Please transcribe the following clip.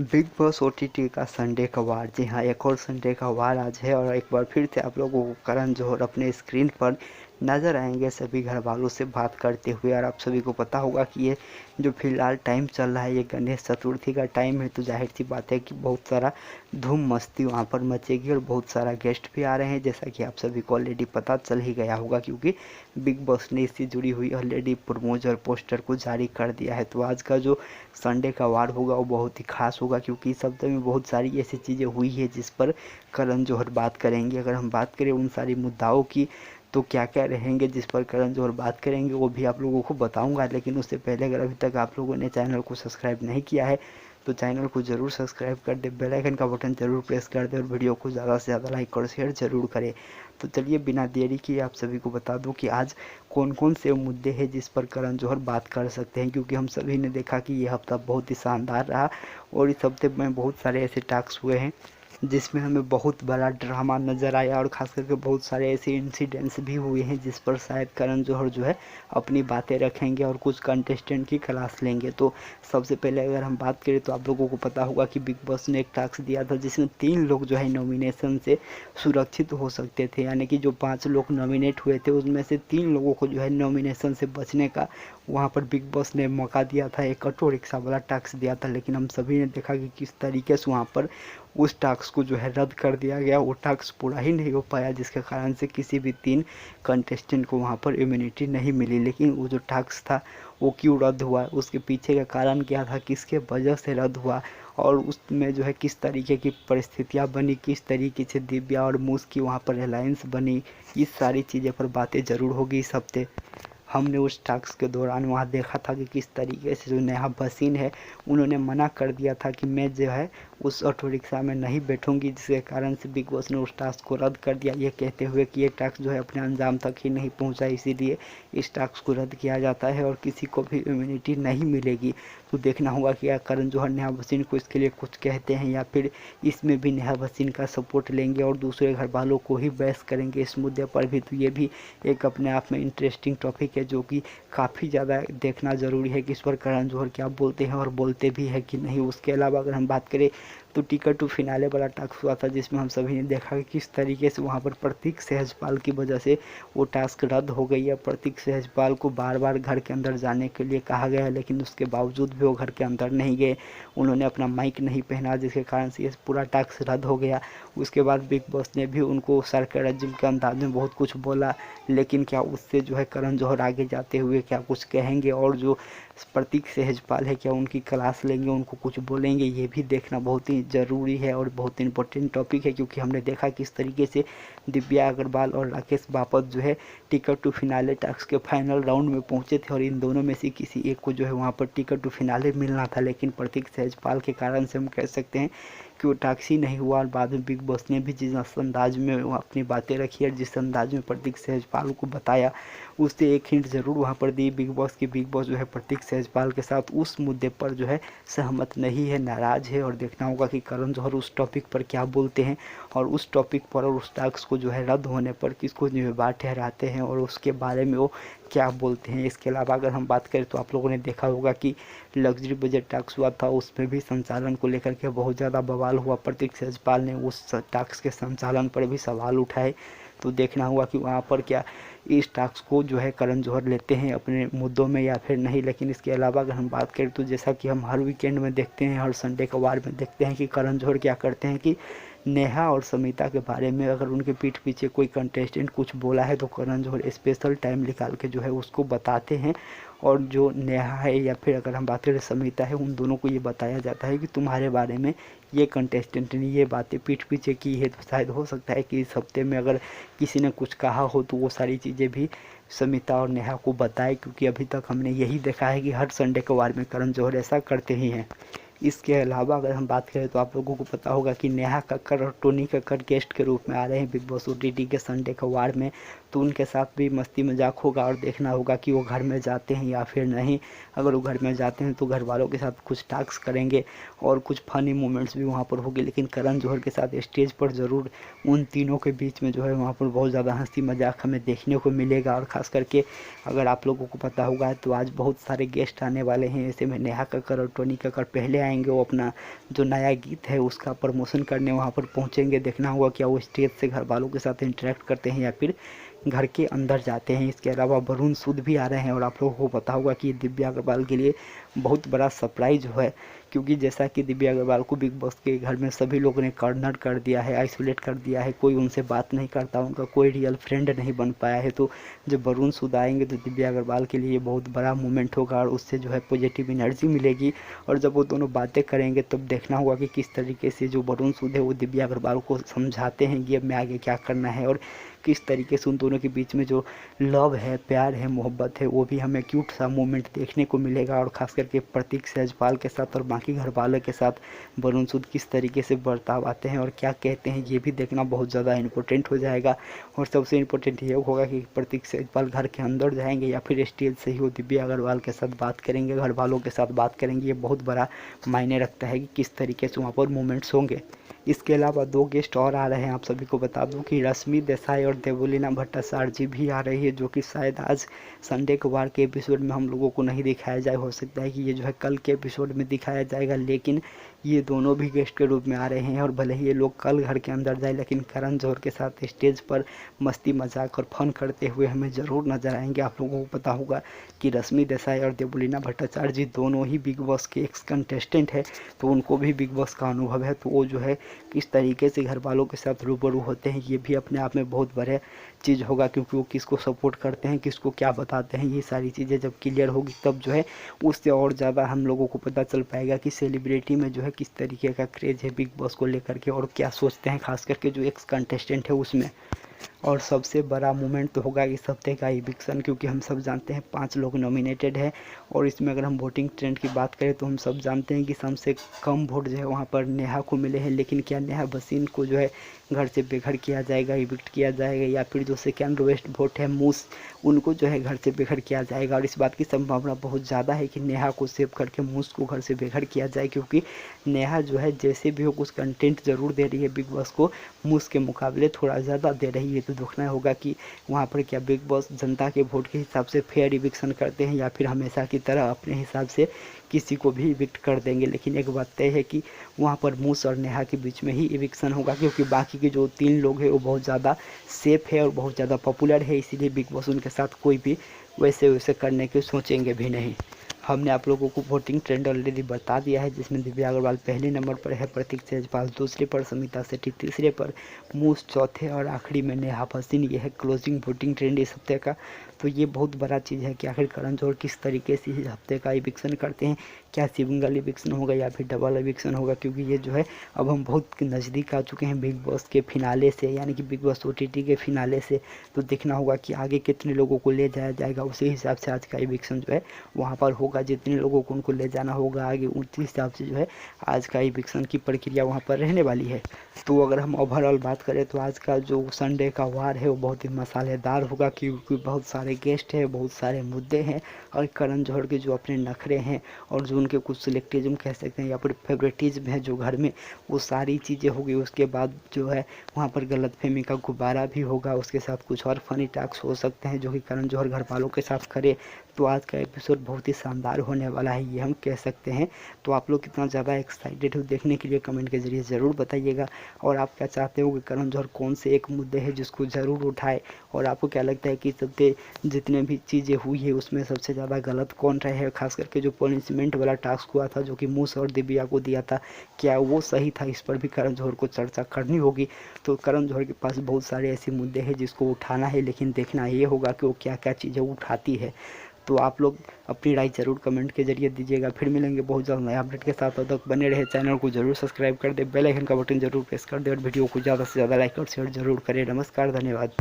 Big boss OTT का Sunday का वार। जी हाँ, एक और संडे का वार आज है और एक बार फिर से आप लोगों को करण जौहर अपने स्क्रीन पर नज़र आएंगे सभी घर वालों से बात करते हुए। और आप सभी को पता होगा कि ये जो फिलहाल टाइम चल रहा है ये गणेश चतुर्थी का टाइम है, तो जाहिर सी बात है कि बहुत सारा धूम मस्ती वहाँ पर मचेगी और बहुत सारा गेस्ट भी आ रहे हैं, जैसा कि आप सभी को ऑलरेडी पता चल ही गया होगा क्योंकि बिग बॉस ने इससे जुड़ी हुई ऑलरेडी प्रोमोज और पोस्टर को जारी कर दिया है। तो आज का जो संडे का वार होगा वो बहुत ही खास होगा क्योंकि इस हफ्ते में बहुत सारी ऐसी चीज़ें हुई है जिस पर करण जौहर बात करेंगे। अगर हम बात करें उन सारी मुद्दाओं की तो क्या क्या रहेंगे जिस पर करण जौहर बात करेंगे वो भी आप लोगों को बताऊंगा। लेकिन उससे पहले अगर अभी तक आप लोगों ने चैनल को सब्सक्राइब नहीं किया है तो चैनल को ज़रूर सब्सक्राइब कर दे, बेल आइकन का बटन ज़रूर प्रेस कर दे और वीडियो को ज़्यादा से ज़्यादा लाइक और शेयर ज़रूर करें। तो चलिए बिना देरी किए आप सभी को बता दूं कि आज कौन कौन से मुद्दे हैं जिस पर करण जौहर बात कर सकते हैं, क्योंकि हम सभी ने देखा कि ये हफ्ता बहुत ही शानदार रहा और इस हफ्ते में बहुत सारे ऐसे टास्क हुए हैं जिसमें हमें बहुत बड़ा ड्रामा नज़र आया और ख़ास करके बहुत सारे ऐसे इंसिडेंट्स भी हुए हैं जिस पर शायद करण जौहर जो है अपनी बातें रखेंगे और कुछ कंटेस्टेंट की क्लास लेंगे। तो सबसे पहले अगर हम बात करें तो आप लोगों को पता होगा कि बिग बॉस ने एक टास्क दिया था जिसमें 3 लोग जो है नॉमिनेशन से सुरक्षित हो सकते थे, यानी कि जो 5 लोग नॉमिनेट हुए थे उसमें से 3 लोगों को जो है नॉमिनेशन से बचने का वहाँ पर बिग बॉस ने मौका दिया था, एक ऑटो रिक्शा वाला टास्क दिया था। लेकिन हम सभी ने देखा कि किस तरीके से वहाँ पर उस टास्क को जो है रद्द कर दिया गया, वो टास्क पूरा ही नहीं हो पाया जिसके कारण से किसी भी 3 कंटेस्टेंट को वहाँ पर इम्यूनिटी नहीं मिली। लेकिन वो जो टास्क था वो क्यों रद्द हुआ, उसके पीछे का कारण क्या था, किसके वजह से रद्द हुआ और उसमें जो है किस तरीके की परिस्थितियाँ बनी, किस तरीके से दिव्या और मूस की वहाँ पर अलायंस बनी, इस सारी चीज़ें पर बातें ज़रूर होगी इस हफ्ते। हमने उस टास्क के दौरान वहाँ देखा था कि किस तरीके से जो नेहा भसीन है उन्होंने मना कर दिया था कि मैं जो है उस ऑटो रिक्शा में नहीं बैठूंगी, जिसके कारण से बिग बॉस ने उस टास्क को रद्द कर दिया, ये कहते हुए कि ये टास्क जो है अपने अंजाम तक ही नहीं पहुंचा, इसीलिए इस टास्क को रद्द किया जाता है और किसी को भी इम्यूनिटी नहीं मिलेगी। तो देखना होगा कि करण जौहर नेहा भसीन को इसके लिए कुछ कहते हैं या फिर इसमें भी नेहा भसीन का सपोर्ट लेंगे और दूसरे घर वालों को ही बहस करेंगे इस मुद्दे पर भी। तो ये भी एक अपने आप में इंटरेस्टिंग टॉपिक है जो कि काफ़ी ज़्यादा देखना ज़रूरी है कि इस पर करण जौहर क्या बोलते हैं और बोलते भी है कि नहीं। उसके अलावा अगर हम बात करें तो टिकट टू फिनाले वाला टास्क हुआ था जिसमें हम सभी ने देखा कि किस तरीके से वहाँ पर प्रतीक सहजपाल की वजह से वो टास्क रद्द हो गई है। प्रतीक सहजपाल को बार बार घर के अंदर जाने के लिए कहा गया लेकिन उसके बावजूद भी वो घर के अंदर नहीं गए, उन्होंने अपना माइक नहीं पहना जिसके कारण से ये पूरा टास्क रद्द हो गया। उसके बाद बिग बॉस ने भी उनको सरकारिज्म के अंदाज में बहुत कुछ बोला, लेकिन क्या उससे जो है करण जौहर आगे जाते हुए क्या कुछ कहेंगे और जो प्रतीक सहजपाल है क्या उनकी क्लास लेंगे, उनको कुछ बोलेंगे, ये भी देखना बहुत ही ज़रूरी है और बहुत इंपॉर्टेंट टॉपिक है। क्योंकि हमने देखा किस तरीके से दिव्या अग्रवाल और राकेश बापत जो है टिकट टू फिनाले टास्क के फाइनल राउंड में पहुंचे थे और इन दोनों में से किसी एक को जो है वहाँ पर टिकट टू फिनाले मिलना था, लेकिन प्रतीक सहजपाल के कारण से हम कह सकते हैं कि वो टास्क ही नहीं हुआ। और बाद में बिग बॉस ने भी जिस अंदाज में अपनी बातें रखी और जिस अंदाज में प्रतीक सहजपाल को बताया उससे एक हिंट ज़रूर वहाँ पर दी बिग बॉस की। बिग बॉस जो है प्रतीक सहजपाल के साथ उस मुद्दे पर जो है सहमत नहीं है, नाराज़ है और देखना होगा कि करण जौहर उस टॉपिक पर क्या बोलते हैं और उस टॉपिक पर और उस टास्क को जो है रद्द होने पर किसको जिम्मेदार ठहराते हैं और उसके बारे में वो क्या बोलते हैं। इसके अलावा अगर हम बात करें तो आप लोगों ने देखा होगा कि लग्जरी बजट टास्क हुआ था, उसमें भी संचालन को लेकर के बहुत ज़्यादा बवाल हुआ। प्रतीक सहजपाल ने उस टास्क के संचालन पर भी सवाल उठाए, तो देखना हुआ कि वहाँ पर क्या इस टास्क को जो है करण जौहर लेते हैं अपने मुद्दों में या फिर नहीं। लेकिन इसके अलावा अगर हम बात करें तो जैसा कि हम हर वीकेंड में देखते हैं, हर संडे के वार में देखते हैं कि करण जौहर क्या करते हैं कि नेहा और समिता के बारे में अगर उनके पीठ पीछे कोई कंटेस्टेंट कुछ बोला है तो करण जौहर स्पेशल टाइम निकाल के जो है उसको बताते हैं और जो नेहा है या फिर अगर हम बात करें समिता है उन दोनों को ये बताया जाता है कि तुम्हारे बारे में ये कंटेस्टेंट ने ये बातें पीठ पीछे की है। तो शायद हो सकता है कि इस हफ्ते में अगर किसी ने कुछ कहा हो तो वो सारी चीज़ें भी समिता और नेहा को बताए, क्योंकि अभी तक हमने यही देखा है कि हर संडे के वार में करण जौहर ऐसा करते ही हैं। इसके अलावा अगर हम बात करें तो आप लोगों को पता होगा कि नेहा कक्कड़ और टोनी कक्कड़ गेस्ट के रूप में आ रहे हैं बिग बॉस ओटीटी के संडे के वार में। तो उनके साथ भी मस्ती मजाक होगा और देखना होगा कि वो घर में जाते हैं या फिर नहीं। अगर वो घर में जाते हैं तो घर वालों के साथ कुछ टास्क करेंगे और कुछ फनी मोमेंट्स भी वहाँ पर होंगे। लेकिन करण जौहर के साथ स्टेज पर ज़रूर उन तीनों के बीच में जो है वहाँ पर बहुत ज़्यादा हंसी मजाक हमें देखने को मिलेगा। और ख़ास करके अगर आप लोगों को पता होगा तो आज बहुत सारे गेस्ट आने वाले हैं। ऐसे में नेहा कक्कड़ और टोनी कक्कड़ पहले आएंगे, वो अपना जो नया गीत है उसका प्रमोशन करने वहाँ पर पहुँचेंगे। देखना होगा क्या वो स्टेज से घर वालों के साथ इंटरेक्ट करते हैं या फिर घर के अंदर जाते हैं। इसके अलावा वरुण सूद भी आ रहे हैं और आप लोगों को पता होगा कि दिव्या अग्रवाल के लिए बहुत बड़ा सरप्राइज है, क्योंकि जैसा कि दिव्या अग्रवाल को बिग बॉस के घर में सभी लोगों ने कॉर्नर कर दिया है, आइसोलेट कर दिया है, कोई उनसे बात नहीं करता, उनका कोई रियल फ्रेंड नहीं बन पाया है। तो जब वरुण सूद आएंगे तो दिव्या अग्रवाल के लिए बहुत बड़ा मोमेंट होगा और उससे जो है पॉजिटिव एनर्जी मिलेगी। और जब वो दोनों बातें करेंगे तब देखना होगा कि किस तरीके से जो वरुण सूद है वो दिव्या अग्रवाल को समझाते हैं गेम में आगे क्या करना है, और किस तरीके से उन दोनों के बीच में जो लव है, प्यार है, मोहब्बत है, वो भी हमें क्यूट सा मोमेंट देखने को मिलेगा। और ख़ास करके प्रतीक सहजपाल के साथ और बाकी घर वालों के साथ वरुण सूद किस तरीके से बर्ताव आते हैं और क्या कहते हैं, ये भी देखना बहुत ज़्यादा इम्पोर्टेंट हो जाएगा। और सबसे इम्पोर्टेंट ये होगा कि प्रतीक सहजपाल घर के अंदर जाएंगे या फिर स्टेज से ही वो दिव्या अग्रवाल के साथ बात करेंगे, घर वालों के साथ बात करेंगे। ये बहुत बड़ा मायने रखता है कि किस तरीके से वहाँ पर मोमेंट्स होंगे। इसके अलावा 2 गेस्ट और आ रहे हैं। आप सभी को बता दूं कि रश्मि देसाई और देवलीना भट्टाचार्य जी भी आ रही है, जो कि शायद आज संडे के वार के एपिसोड में हम लोगों को नहीं दिखाया जाए। हो सकता है कि ये जो है कल के एपिसोड में दिखाया जाएगा, लेकिन ये दोनों भी गेस्ट के रूप में आ रहे हैं। और भले ही ये लोग कल घर के अंदर जाए, लेकिन करण जौहर के साथ स्टेज पर मस्ती मजाक और फन करते हुए हमें ज़रूर नजर आएंगे। आप लोगों को पता होगा कि रश्मि देसाई और देवलीना भट्टाचार्य जी दोनों ही बिग बॉस के एक्स कंटेस्टेंट है, तो उनको भी बिग बॉस का अनुभव है। तो वो जो है किस तरीके से घर वालों के साथ रूबरू होते हैं, ये भी अपने आप में बहुत बड़ा चीज़ होगा, क्योंकि वो किसको सपोर्ट करते हैं, किसको क्या बताते हैं, ये सारी चीज़ें जब क्लियर होगी तब जो है उससे और ज़्यादा हम लोगों को पता चल पाएगा कि सेलिब्रिटी में जो है किस तरीके का क्रेज़ है बिग बॉस को लेकर के और क्या सोचते हैं, खास करके जो एक्स कंटेस्टेंट है उसमें। और सबसे बड़ा मोमेंट तो होगा इस हफ्ते का इविक्शन, क्योंकि हम सब जानते हैं 5 लोग नॉमिनेटेड है। और इसमें अगर हम वोटिंग ट्रेंड की बात करें तो हम सब जानते हैं कि सबसे कम वोट जो है वहाँ पर नेहा को मिले हैं। लेकिन क्या नेहा भसीन को जो है घर से बेघर किया जाएगा, इविक्ट किया जाएगा, या फिर जो सेकेंड लोएस्ट वोट है मूस, उनको जो है घर से बेघर किया जाएगा। और इस बात की संभावना बहुत ज़्यादा है कि नेहा को सेव करके मूस को घर से बेघर किया जाए, क्योंकि नेहा जो है जैसे भी हो कुछ कंटेंट ज़रूर दे रही है बिग बॉस को, मूस के मुकाबले थोड़ा ज़्यादा दे रही है। तो देखना होगा कि वहाँ पर क्या बिग बॉस जनता के वोट के हिसाब से फेयर इविक्शन करते हैं या फिर हमेशा की तरह अपने हिसाब से किसी को भी इविक्ट कर देंगे। लेकिन एक बात तय है कि वहाँ पर मूस और नेहा के बीच में ही इविक्शन होगा, क्योंकि बाकी के जो 3 लोग हैं वो बहुत ज़्यादा सेफ है और बहुत ज़्यादा पॉपुलर है, इसीलिए बिग बॉस उनके साथ कोई भी वैसे करने के सोचेंगे भी नहीं। हमने आप लोगों को वोटिंग ट्रेंड ऑलरेडी बता दिया है, जिसमें दिव्या अग्रवाल पहले नंबर पर है, प्रतीक सहजपाल दूसरे पर, समिता सेठी तीसरे पर, मूस चौथे और आखिरी में नेहा भसीन। ये है क्लोजिंग वोटिंग ट्रेंड इस हफ्ते का। तो ये बहुत बड़ा चीज़ है कि आखिर करण जौहर किस तरीके से इस हफ्ते का इविक्शन करते हैं, क्या सिंगल इविक्शन होगा या फिर डबल इविक्शन होगा, क्योंकि ये जो है अब हम बहुत नज़दीक आ चुके हैं बिग बॉस के फिनाले से, यानी कि बिग बॉस OTT के फिनाले से। तो देखना होगा कि आगे कितने लोगों को ले जाया जाएगा, उसी हिसाब से आज का इविक्शन जो है वहाँ पर होगा। जितने लोगों को उनको ले जाना होगा आगे, उसी हिसाब से जो है आज का इविक्शन की प्रक्रिया वहाँ पर रहने वाली है। तो अगर हम ओवरऑल बात करें तो आज का जो संडे का वार है वो बहुत ही मसालेदार होगा, क्योंकि बहुत सारे गेस्ट हैं, बहुत सारे मुद्दे हैं, और करण जौहर के जो अपने नखरे हैं और जो उनके कुछ सिलेक्टिज्म कह सकते हैं या फिर फेवरेटिज्म है जो घर में, वो सारी चीज़ें होगी। उसके बाद जो है वहाँ पर गलतफहमी का गुब्बारा भी होगा, उसके साथ कुछ और फनी टॉक्स हो सकते हैं जो कि करण जौहर घर वालों के साथ करे। तो आज का एपिसोड बहुत ही शानदार होने वाला है, ये हम कह सकते हैं। तो आप लोग कितना ज़्यादा एक्साइटेड हो देखने के लिए कमेंट के जरिए ज़रूर बताइएगा। और आप क्या चाहते हो कि करण जौहर कौन से एक मुद्दे हैं जिसको ज़रूर उठाए, और आपको क्या लगता है कि सबसे जितने भी चीज़ें हुई है उसमें सबसे ज़्यादा गलत कौन रहे है, खास करके जो पनिशमेंट वाला टास्क हुआ था जो कि मूस और दिव्या को दिया था, क्या वो सही था, इस पर भी करण जौहर को चर्चा करनी होगी। तो करण जौहर के पास बहुत सारे ऐसे मुद्दे हैं जिसको उठाना है, लेकिन देखना ये होगा कि वो क्या क्या चीज़ें उठाती है। तो आप लोग अपनी राय ज़रूर कमेंट के जरिए दीजिएगा। फिर मिलेंगे बहुत जल्द नए अपडेट के साथ, तब तक बने रहे। चैनल को जरूर सब्सक्राइब कर दे, बेल आइकन का बटन जरूर प्रेस कर दे और वीडियो को ज़्यादा से ज़्यादा लाइक और शेयर जरूर करें। नमस्कार, धन्यवाद।